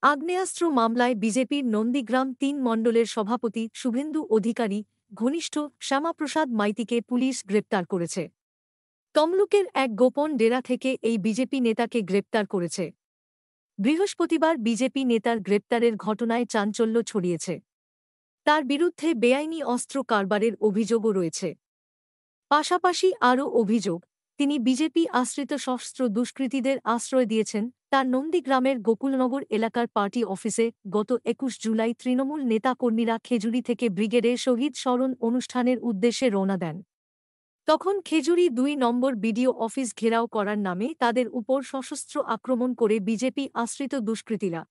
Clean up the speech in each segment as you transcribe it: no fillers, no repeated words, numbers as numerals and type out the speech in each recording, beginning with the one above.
আগ্নেয়াস্ত্র মামলায় বিজেপির নন্দীগ্রাম ৩ মণ্ডলের সভাপতি শুভেন্দু অধিকারী ঘনিষ্ঠ শ্যামাপ্রসাদ মাইতিকে পুলিশ গ্রেপ্তার করেছে। তমলুকের এক গোপন ডেরা থেকে এই বিজেপি নেতাকে গ্রেপ্তার করেছে। বৃহস্পতিবার বিজেপি নেতার গ্রেপ্তারের ঘটনায় চাঞ্চল্য ছড়িয়েছে। তার বিরুদ্ধে বেআইনি অস্ত্র কারবারের অভিযোগও রয়েছে। পাশাপাশি আরও অভিযোগ, তিনি বিজেপি আশ্রিত সশস্ত্র দুষ্কৃতীদের আশ্রয় দিয়েছেন। তার নন্দীগ্রামের গোকুলনগর এলাকার পার্টি অফিসে গত ২১ জুলাই তৃণমূল নেতাকর্মীরা খেজুরি থেকে ব্রিগেডে শহীদ স্মরণ অনুষ্ঠানের উদ্দেশ্যে রওনা দেন। তখন খেজুরি ২ নম্বর বিডিও অফিস ঘেরাও করার নামে তাদের উপর সশস্ত্র আক্রমণ করে বিজেপি আশ্রিত দুষ্কৃতীরা।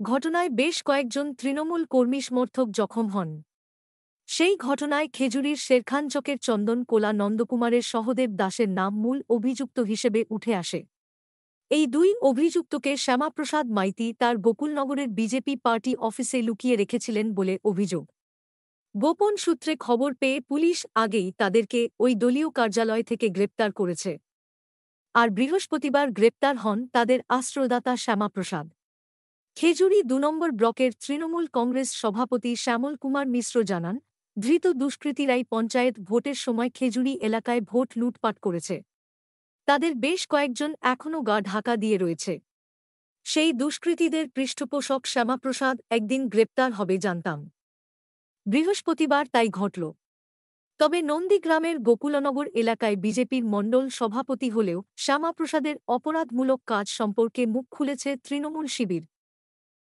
ঘটনায় বেশ কয়েকজন তৃণমূল কর্মী সমর্থক জখম হন। সেই ঘটনায় খেজুরির শেরখানচকের চন্দন কোলা নন্দকুমারের সহদেব দাসের নাম মূল অভিযুক্ত হিসেবে উঠে আসে। এই ২ অভিযুক্তকে শ্যামাপ্রসাদ মাইতি তার গোকুলনগরের বিজেপি পার্টি অফিসে লুকিয়ে রেখেছিলেন বলে অভিযোগ। গোপন সূত্রে খবর পেয়ে পুলিশ আগেই তাদেরকে ওই দলীয় কার্যালয় থেকে গ্রেপ্তার করেছে। আর বৃহস্পতিবার গ্রেপ্তার হন তাদের আশ্রয়দাতা শ্যামাপ্রসাদ। খেজুরি ২ নম্বর ব্লকের তৃণমূল কংগ্রেস সভাপতি শ্যামল কুমার মিশ্র জানান, ধৃত দুষ্কৃতীরাই পঞ্চায়েত ভোটের সময় খেজুরি এলাকায় ভোট লুটপাট করেছে। তাদের বেশ কয়েকজন এখনও গা ঢাকা দিয়ে রয়েছে। সেই দুষ্কৃতীদের পৃষ্ঠপোষক শ্যামাপ্রসাদ একদিন গ্রেপ্তার হবে জানতাম। বৃহস্পতিবার তাই ঘটল। তবে নন্দীগ্রামের গোকুলনগর এলাকায় বিজেপির মণ্ডল সভাপতি হলেও শ্যামাপ্রসাদের অপরাধমূলক কাজ সম্পর্কে মুখ খুলেছে তৃণমূল শিবির।